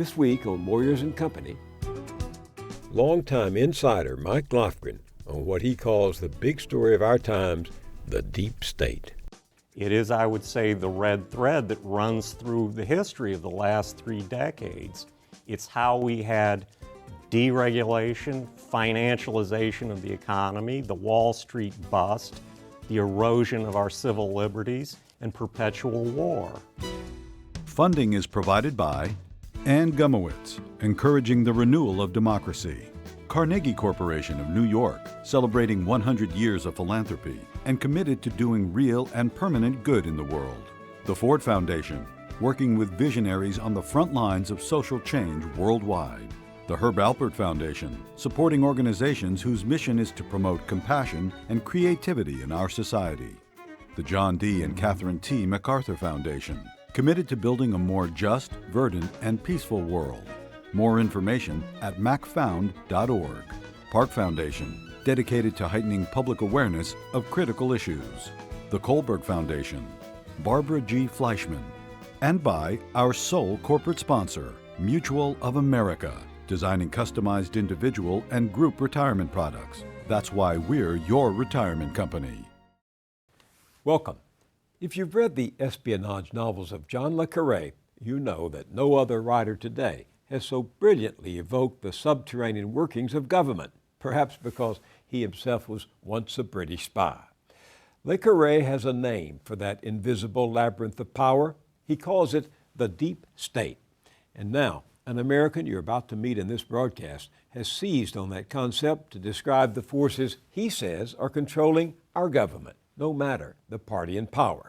This week on Moyers and Company, longtime insider Mike Lofgren on what he calls the big story of our times, the deep state. It is, I would say, the red thread that runs through the history of the last 3 decades. It's how we had deregulation, financialization of the economy, the Wall Street bust, the erosion of our civil liberties, and perpetual war. Funding is provided by Ann Gumowitz, encouraging the renewal of democracy. Carnegie Corporation of New York, celebrating 100 years of philanthropy and committed to doing real and permanent good in the world. The Ford Foundation, working with visionaries on the front lines of social change worldwide. The Herb Alpert Foundation, supporting organizations whose mission is to promote compassion and creativity in our society. The John D. and Catherine T. MacArthur Foundation, committed to building a more just, verdant, and peaceful world. More information at macfound.org. Park Foundation, dedicated to heightening public awareness of critical issues. The Kohlberg Foundation, Barbara G. Fleischman. And by our sole corporate sponsor, Mutual of America, designing customized individual and group retirement products. That's why we're your retirement company. Welcome. If you've read the espionage novels of John le Carré, you know that no other writer today has so brilliantly evoked the subterranean workings of government, perhaps because he himself was once a British spy. Le Carré has a name for that invisible labyrinth of power. He calls it the deep state. And now, an American you're about to meet in this broadcast has seized on that concept to describe the forces he says are controlling our government, no matter the party in power.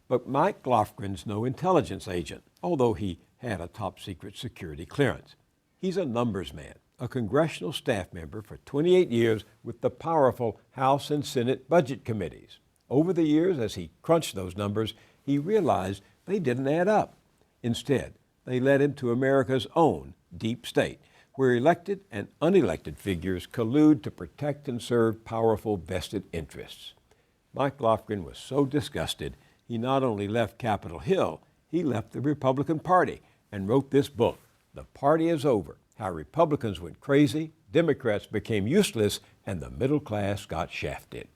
But Mike Lofgren's no intelligence agent, although he had a top-secret security clearance. He's a numbers man, a congressional staff member for 28 years with the powerful House and Senate budget committees. Over the years, as he crunched those numbers, he realized they didn't add up. Instead, they led him to America's own deep state, where elected and unelected figures collude to protect and serve powerful vested interests. Mike Lofgren was so disgusted, he not only left Capitol Hill, he left the Republican Party and wrote this book, The Party is Over, How Republicans Went Crazy, Democrats Became Useless, and the Middle Class Got Shafted.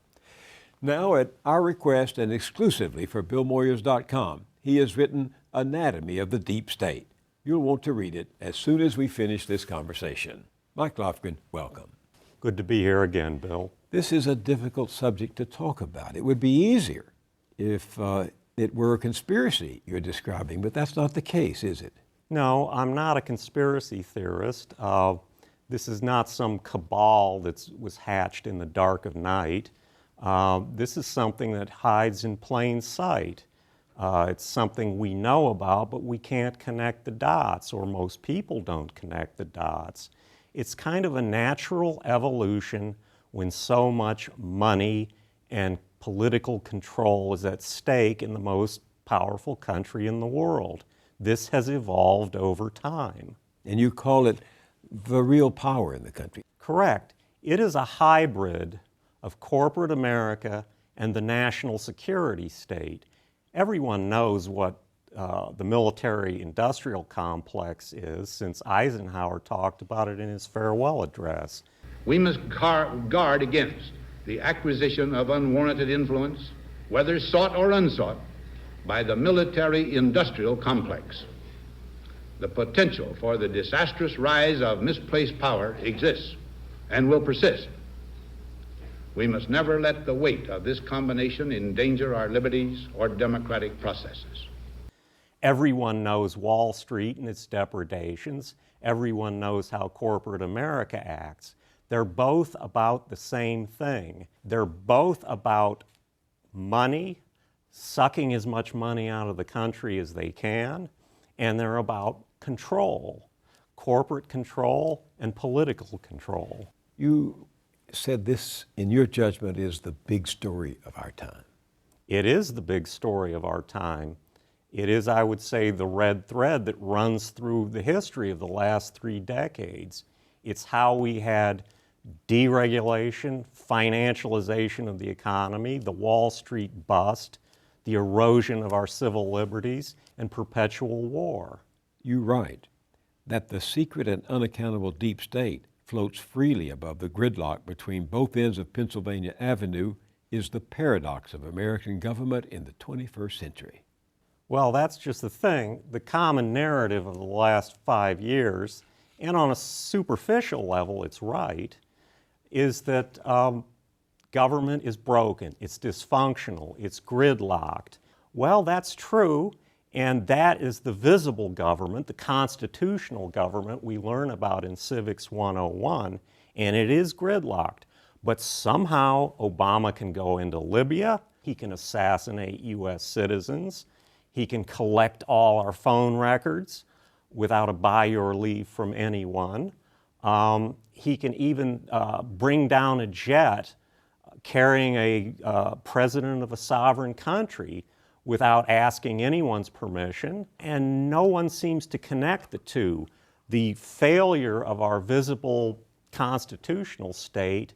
Now, at our request and exclusively for BillMoyers.com, he has written Anatomy of the Deep State. You'll want to read it as soon as we finish this conversation. Mike Lofgren, welcome. Good to be here again, Bill. This is a difficult subject to talk about. It would be easier if it were a conspiracy you're describing, but that's not the case, is it? No, I'm not a conspiracy theorist. This is not some cabal that was hatched in the dark of night. This is something that hides in plain sight. It's something we know about, but we can't connect the dots, or most people don't connect the dots. It's kind of a natural evolution when so much money and political control is at stake in the most powerful country in the world. This has evolved over time. And you call it the real power in the country. Correct. It is a hybrid of corporate America and the national security state. Everyone knows what the military-industrial complex is, since Eisenhower talked about it in his farewell address. We must guard against the acquisition of unwarranted influence, whether sought or unsought, by the military-industrial complex. The potential for the disastrous rise of misplaced power exists and will persist. We must never let the weight of this combination endanger our liberties or democratic processes. Everyone knows Wall Street and its depredations. Everyone knows how corporate America acts. They're both about the same thing. They're both about money, sucking as much money out of the country as they can, and they're about control, corporate control and political control. You said this, in your judgment, is the big story of our time. It is the big story of our time. It is, I would say, the red thread that runs through the history of the last 3 decades. It's how we had deregulation, financialization of the economy, the Wall Street bust, the erosion of our civil liberties, and perpetual war. You write, That the secret and unaccountable deep state floats freely above the gridlock between both ends of Pennsylvania Avenue is the paradox of American government in the 21st century. Well, that's just the thing. The common narrative of the last 5 years, and on a superficial level it's right, is that government is broken, it's dysfunctional, it's gridlocked. Well, that's true, and that is the visible government, the constitutional government we learn about in Civics 101, and it is gridlocked. But somehow Obama can go into Libya, he can assassinate U.S. citizens, he can collect all our phone records without a by your leave from anyone. He can even bring down a jet carrying a president of a sovereign country without asking anyone's permission, and no one seems to connect the two. The failure of our visible constitutional state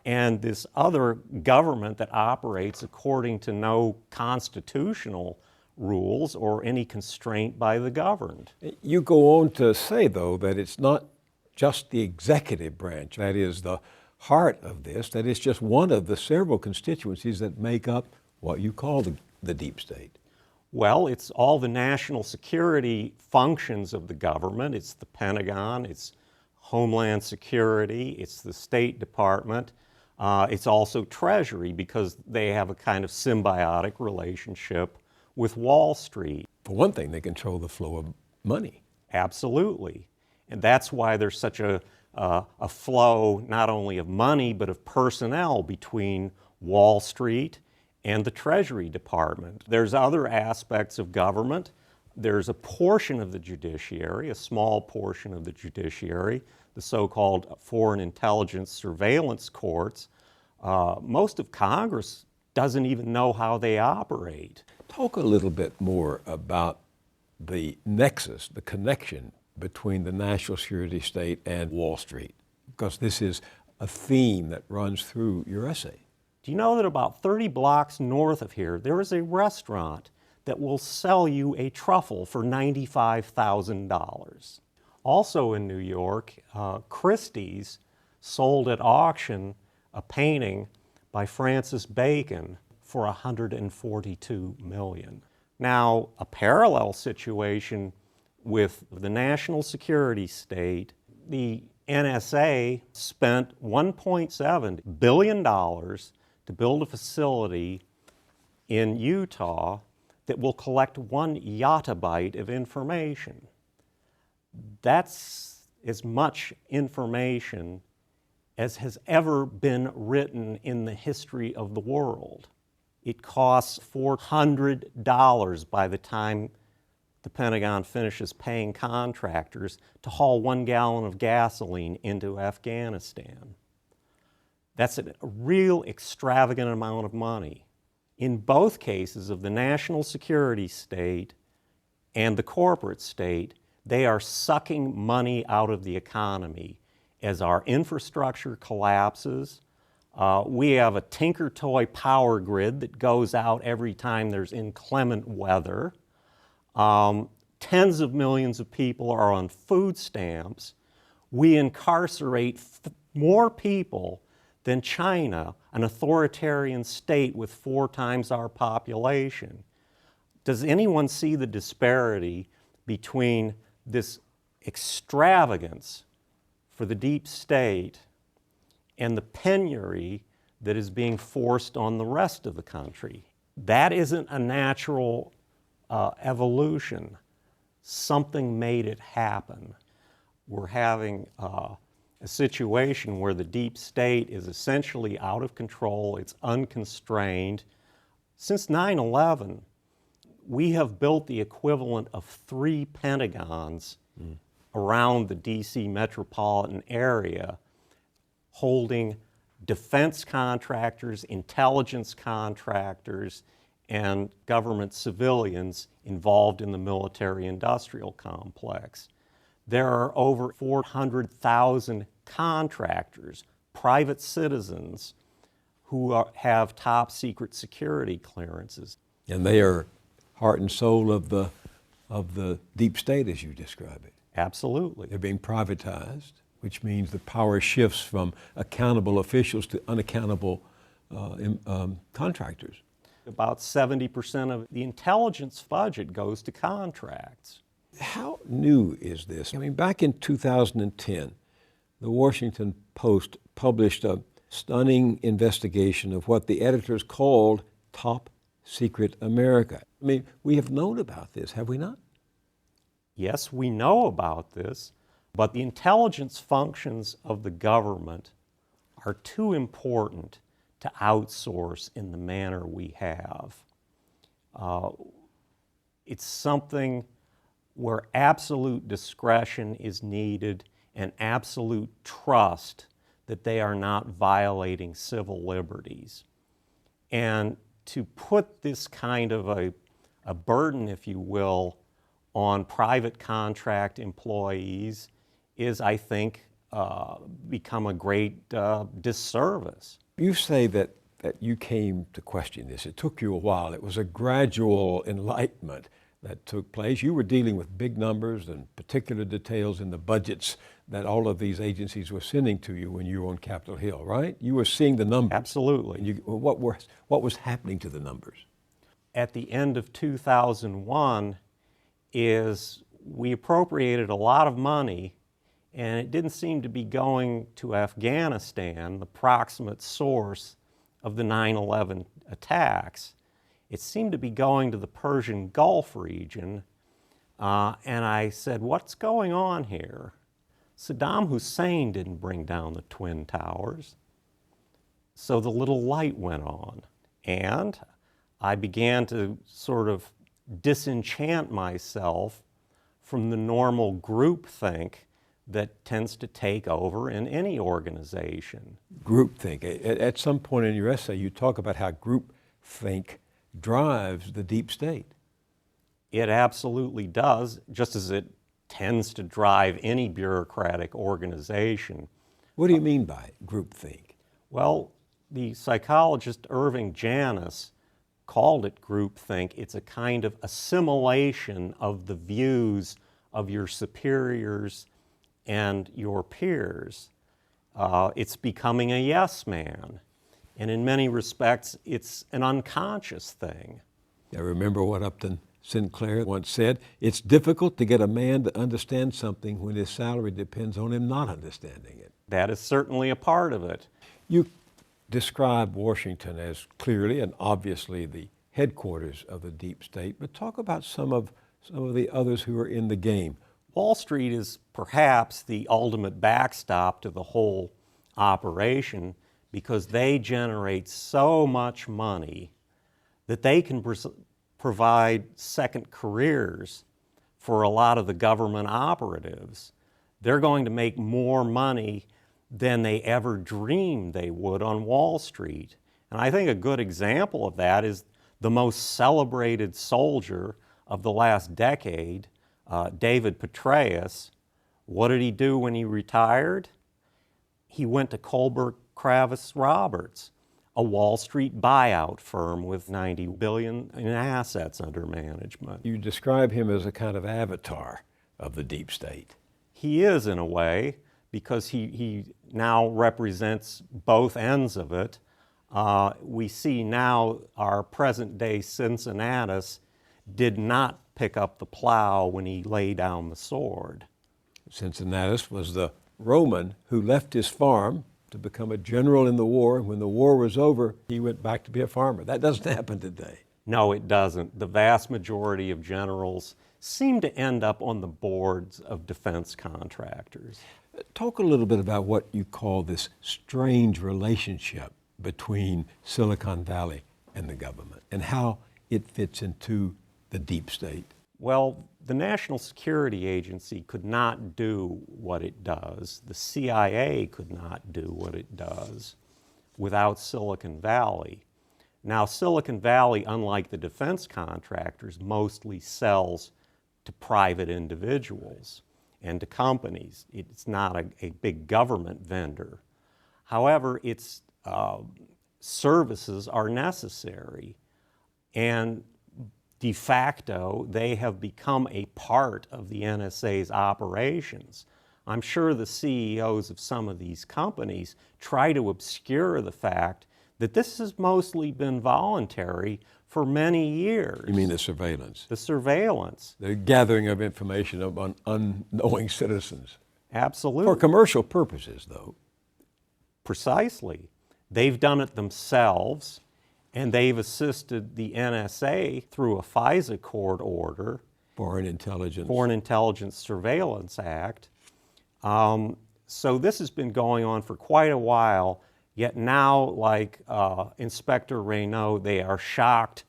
and this other government that operates according to no constitutional rules or any constraint by the governed. You go on to say, though, that it's not just the executive branch that is the heart of this, that it's just one of the several constituencies that make up what you call the deep state. Well, it's all the national security functions of the government. It's the Pentagon, it's Homeland Security, it's the State Department. It's also Treasury because they have a kind of symbiotic relationship with Wall Street. For one thing, they control the flow of money. Absolutely. And that's why there's such a flow not only of money but of personnel between Wall Street and the Treasury Department. There's other aspects of government. There's a portion of the judiciary, a small portion of the judiciary, the so-called foreign intelligence surveillance courts. Most of Congress doesn't even know how they operate. Talk a little bit more about the nexus, the connection between the national security state and Wall Street, because this is a theme that runs through your essay. Do you know that about 30 blocks north of here, there is a restaurant that will sell you a truffle for $95,000? Also in New York, Christie's sold at auction a painting by Francis Bacon for $142 million. Now, a parallel situation with the national security state, the NSA spent $1.7 billion to build a facility in Utah that will collect 1 yottabyte of information. That's as much information as has ever been written in the history of the world. It costs $400 by the time the Pentagon finishes paying contractors to haul 1 gallon of gasoline into Afghanistan. That's a real extravagant amount of money. In both cases of the national security state and the corporate state, they are sucking money out of the economy as our infrastructure collapses. We have a tinker toy power grid that goes out every time there's inclement weather. Tens of millions of people are on food stamps. We incarcerate more people than China, an authoritarian state with 4 times our population. Does anyone see the disparity between this extravagance for the deep state and the penury that is being forced on the rest of the country? That isn't a natural evolution. Something made it happen. We're having a situation where the deep state is essentially out of control, it's unconstrained. Since 9/11, we have built the equivalent of 3 Pentagons around the DC metropolitan area, holding defense contractors, intelligence contractors, and government civilians involved in the military-industrial complex. There are over 400,000 contractors, private citizens, who have top secret security clearances. And they are heart and soul of the deep state as you describe it. Absolutely. They're being privatized, which means the power shifts from accountable officials to unaccountable contractors. About 70% of the intelligence budget goes to contracts. How new is this? I mean, back in 2010, the Washington Post published a stunning investigation of what the editors called Top Secret America. I mean, we have known about this, have we not? Yes, we know about this, but the intelligence functions of the government are too important to outsource in the manner we have. It's something where absolute discretion is needed and absolute trust that they are not violating civil liberties. And to put this kind of a burden, if you will, on private contract employees is, I think, become a great disservice. You say that you came to question this. It took you a while. It was a gradual enlightenment that took place. You were dealing with big numbers and particular details in the budgets that all of these agencies were sending to you when you were on Capitol Hill, right? You were seeing the numbers. Absolutely. And what was happening to the numbers? At the end of 2001 is we appropriated a lot of money, and it didn't seem to be going to Afghanistan, the proximate source of the 9/11 attacks. It seemed to be going to the Persian Gulf region, and I said, what's going on here? Saddam Hussein didn't bring down the Twin Towers. So the little light went on, and I began to sort of disenchant myself from the normal groupthink that tends to take over in any organization. Groupthink. At some point in your essay, you talk about how groupthink drives the deep state. It absolutely does, just as it tends to drive any bureaucratic organization. What do you mean by groupthink? Well, the psychologist Irving Janis called it groupthink. It's a kind of assimilation of the views of your superiors and your peers. It's becoming a yes man. And in many respects, it's an unconscious thing. I remember what Upton Sinclair once said, it's difficult to get a man to understand something when his salary depends on him not understanding it. That is certainly a part of it. You describe Washington as clearly and obviously the headquarters of the deep state, but talk about some of the others who are in the game. Wall Street is perhaps the ultimate backstop to the whole operation because they generate so much money that they can provide second careers for a lot of the government operatives. They're going to make more money than they ever dreamed they would on Wall Street. And I think a good example of that is the most celebrated soldier of the last decade, David Petraeus. What did he do when he retired? He went to Colbert Kravis Roberts, a Wall Street buyout firm with $90 billion in assets under management. You describe him as a kind of avatar of the deep state. He is, in a way, because he now represents both ends of it. We see now our present-day Cincinnatus did not pick up the plow when he laid down the sword. Cincinnatus was the Roman who left his farm to become a general in the war. When the war was over, he went back to be a farmer. That doesn't happen today. No, it doesn't. The vast majority of generals seem to end up on the boards of defense contractors. Talk a little bit about what you call this strange relationship between Silicon Valley and the government and how it fits into the deep state. Well, the National Security Agency could not do what it does. The CIA could not do what it does without Silicon Valley. Now, Silicon Valley, unlike the defense contractors, mostly sells to private individuals and to companies. It's not a big government vendor. However, its services are necessary. And de facto, they have become a part of the NSA's operations. I'm sure the CEOs of some of these companies try to obscure the fact that this has mostly been voluntary for many years. You mean the surveillance? The surveillance. The gathering of information on unknowing citizens. Absolutely. For commercial purposes, though. Precisely. They've done it themselves, and they've assisted the NSA through a FISA court order. Foreign Intelligence Surveillance Act. So this has been going on for quite a while, yet now, like Inspector Reynaud, they are shocked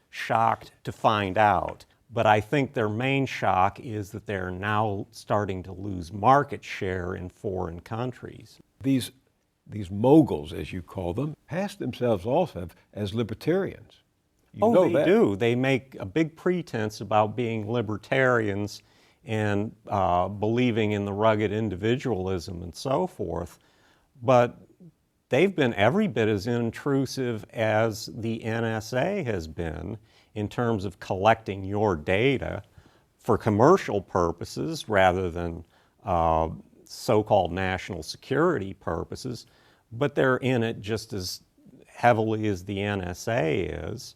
to find out. But I think their main shock is that they're now starting to lose market share in foreign countries. These moguls, as you call them, pass themselves off as libertarians. You know they that. do. They make a big pretense about being libertarians and believing in the rugged individualism and so forth. But they've been every bit as intrusive as the NSA has been in terms of collecting your data for commercial purposes rather than so-called national security purposes, but they're in it just as heavily as the NSA is.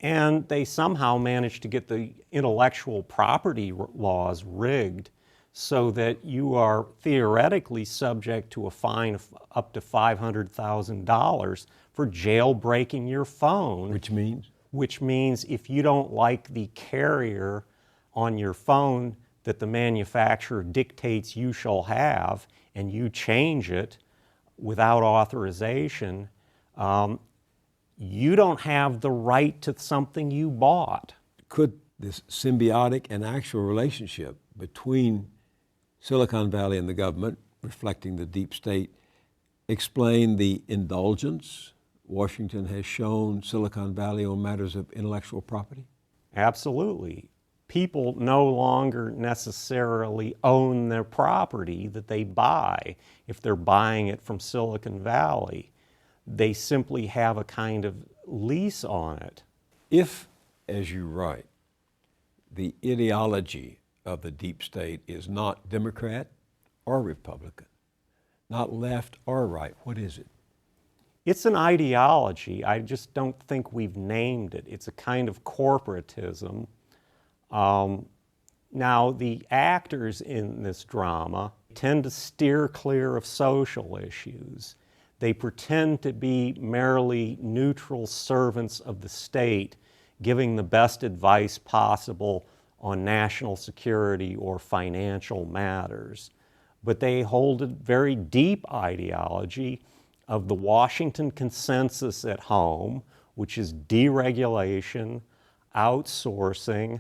And they somehow managed to get the intellectual property laws rigged so that you are theoretically subject to a fine of up to $500,000 for jailbreaking your phone. Which means? Which means if you don't like the carrier on your phone that the manufacturer dictates you shall have, and you change it without authorization, you don't have the right to something you bought. Could this symbiotic and actual relationship between Silicon Valley and the government, reflecting the deep state, explain the indulgence Washington has shown Silicon Valley on matters of intellectual property? Absolutely. People no longer necessarily own their property that they buy if they're buying it from Silicon Valley. They simply have a kind of lease on it. If, as you write, the ideology of the deep state is not Democrat or Republican, not left or right, what is it? It's an ideology. I just don't think we've named it. It's a kind of corporatism. Now, the actors in this drama tend to steer clear of social issues. They pretend to be merely neutral servants of the state, giving the best advice possible on national security or financial matters. But they hold a very deep ideology of the Washington consensus at home, which is deregulation, outsourcing,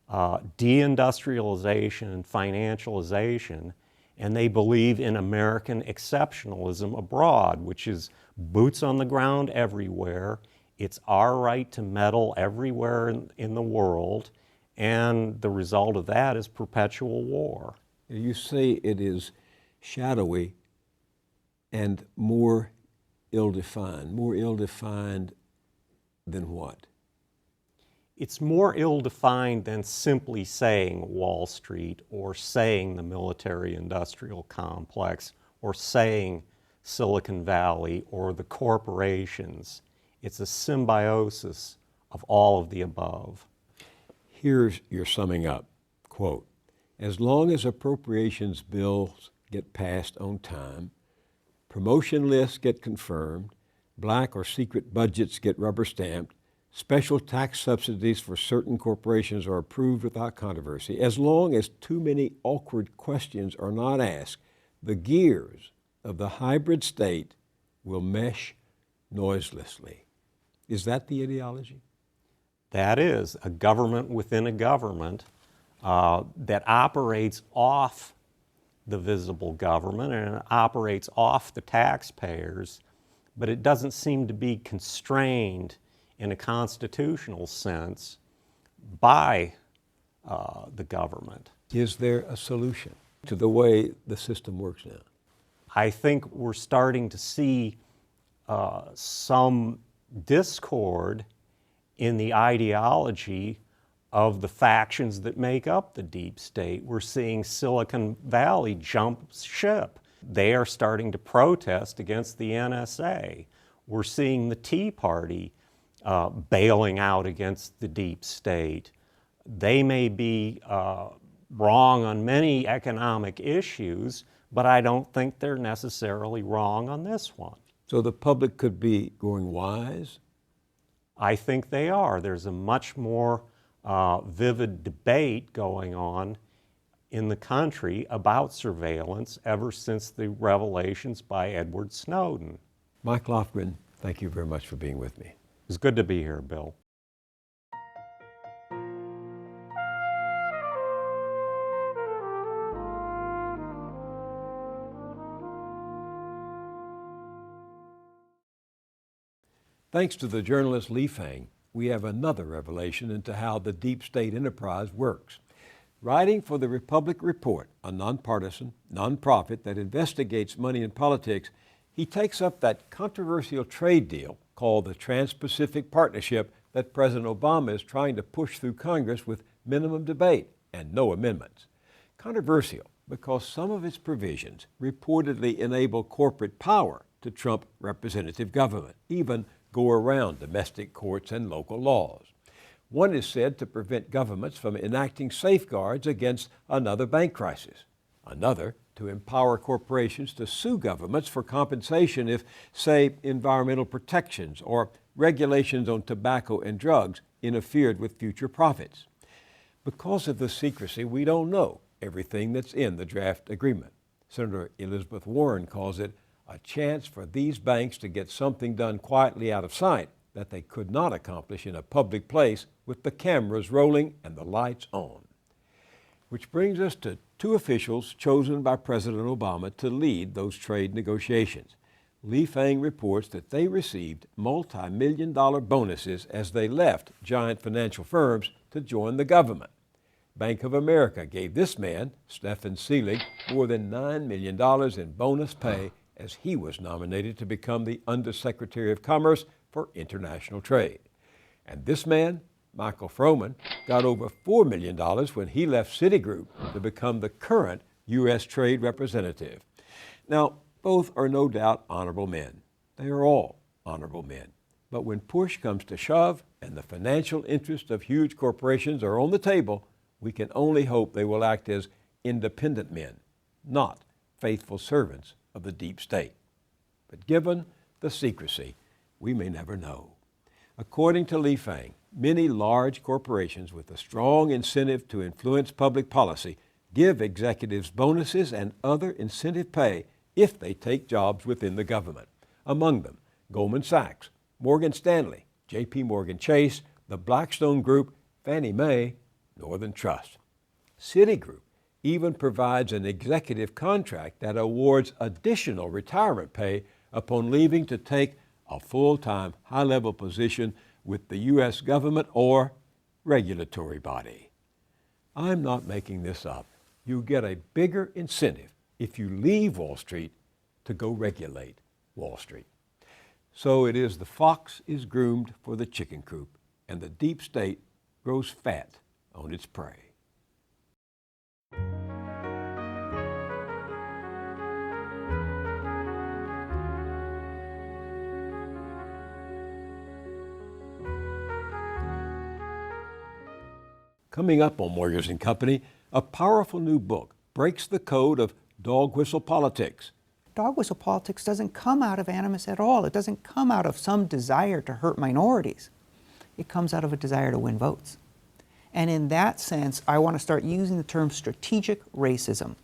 deindustrialization, and financialization, and they believe in American exceptionalism abroad, which is boots on the ground everywhere. It's our right to meddle everywhere in the world, and the result of that is perpetual war. You say it is shadowy and more ill-defined. More ill-defined than what? It's more ill-defined than simply saying Wall Street or saying the military-industrial complex or saying Silicon Valley or the corporations. It's a symbiosis of all of the above. Here's your summing up. Quote, as long as appropriations bills get passed on time, promotion lists get confirmed, black or secret budgets get rubber stamped, special tax subsidies for certain corporations are approved without controversy, as long as too many awkward questions are not asked, the gears of the hybrid state will mesh noiselessly. Is that the ideology? That is a government within a government that operates off the visible government and it operates off the taxpayers, but it doesn't seem to be constrained in a constitutional sense by the government. Is there a solution to the way the system works now? I think we're starting to see some discord in the ideology of the factions that make up the deep state. We're seeing Silicon Valley jump ship. They are starting to protest against the NSA. We're seeing the Tea Party bailing out against the deep state. They may be wrong on many economic issues, but I don't think they're necessarily wrong on this one. So the public could be growing wise? I think they are. There's a much more vivid debate going on in the country about surveillance ever since the revelations by Edward Snowden. Mike Lofgren, thank you very much for being with me. It's good to be here, Bill. Thanks to the journalist Lee Fang, we have another revelation into how the deep state enterprise works. Writing for the Republic Report, a nonpartisan, nonprofit that investigates money in politics, he takes up that controversial trade deal called the Trans-Pacific Partnership that President Obama is trying to push through Congress with minimum debate and no amendments. Controversial because some of its provisions reportedly enable corporate power to trump representative government, even go around domestic courts and local laws. One is said to prevent governments from enacting safeguards against another bank crisis. Another, to empower corporations to sue governments for compensation if, say, environmental protections or regulations on tobacco and drugs interfered with future profits. Because of the secrecy, we don't know everything that's in the draft agreement. Senator Elizabeth Warren calls it a chance for these banks to get something done quietly out of sight that they could not accomplish in a public place with the cameras rolling and the lights on. Which brings us to two officials chosen by President Obama to lead those trade negotiations. Lee Fang reports that they received multi-million-dollar bonuses as they left giant financial firms to join the government. Bank of America gave this man, Stephen Seelig, more than $9 million in bonus pay as he was nominated to become the Undersecretary of Commerce for International Trade. And this man, Michael Froman, got over $4 million when he left Citigroup to become the current U.S. Trade Representative. Now, both are no doubt honorable men. They are all honorable men. But when push comes to shove and the financial interests of huge corporations are on the table, we can only hope they will act as independent men, not faithful servants of the deep state. But given the secrecy, we may never know. According to Lee Fang, many large corporations with a strong incentive to influence public policy give executives bonuses and other incentive pay if they take jobs within the government. Among them, Goldman Sachs, Morgan Stanley, J.P. Morgan Chase, the Blackstone Group, Fannie Mae, Northern Trust. Citigroup even provides an executive contract that awards additional retirement pay upon leaving to take a full-time, high-level position with the U.S. government or regulatory body. I'm not making this up. You get a bigger incentive if you leave Wall Street to go regulate Wall Street. So it is the fox is groomed for the chicken coop, and the deep state grows fat on its prey. Coming up on Moyers & Company, a powerful new book breaks the code of dog whistle politics. Dog whistle politics doesn't come out of animus at all. It doesn't come out of some desire to hurt minorities. It comes out of a desire to win votes. And in that sense, I want to start using the term strategic racism.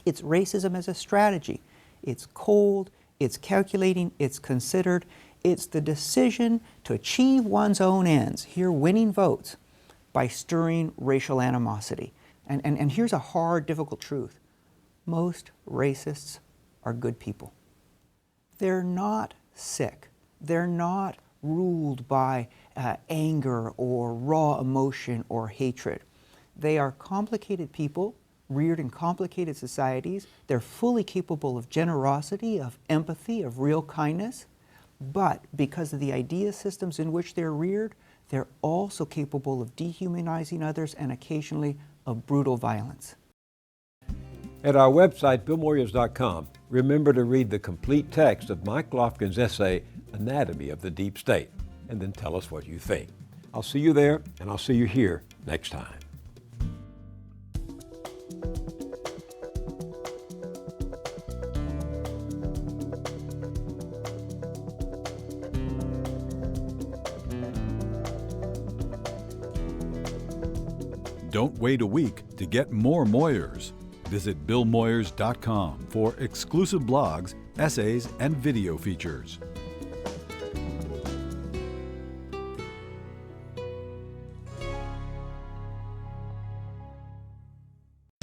It's racism as a strategy. It's cold, it's calculating, it's considered. It's the decision to achieve one's own ends, here winning votes, by stirring racial animosity. And here's a hard, difficult truth. Most racists are good people. They're not sick. They're not ruled by anger or raw emotion or hatred. They are complicated people, reared in complicated societies. They're fully capable of generosity, of empathy, of real kindness. But because of the idea systems in which they're reared, they're also capable of dehumanizing others and occasionally of brutal violence. At our website, billmoyers.com, remember to read the complete text of Mike Lofgren's essay, Anatomy of the Deep State, and then tell us what you think. I'll see you there, and I'll see you here next time. Don't wait a week to get more Moyers. Visit billmoyers.com for exclusive blogs, essays, and video features.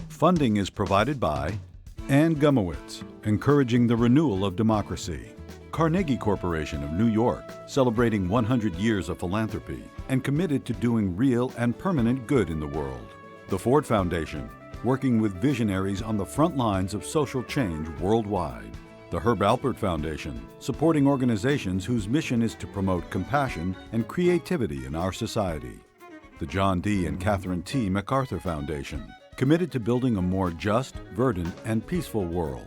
Funding is provided by Ann Gumowitz, encouraging the renewal of democracy. Carnegie Corporation of New York, celebrating 100 years of philanthropy and committed to doing real and permanent good in the world. The Ford Foundation, working with visionaries on the front lines of social change worldwide. The Herb Alpert Foundation, supporting organizations whose mission is to promote compassion and creativity in our society. The John D. and Catherine T. MacArthur Foundation, committed to building a more just, verdant, and peaceful world.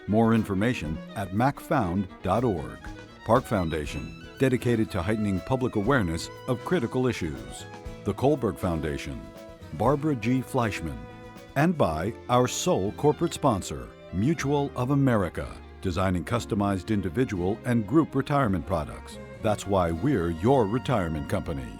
More information at macfound.org. Park Foundation, dedicated to heightening public awareness of critical issues. The Kohlberg Foundation, Barbara G. Fleischman. And by our sole corporate sponsor, Mutual of America, designing customized individual and group retirement products. That's why we're your retirement company.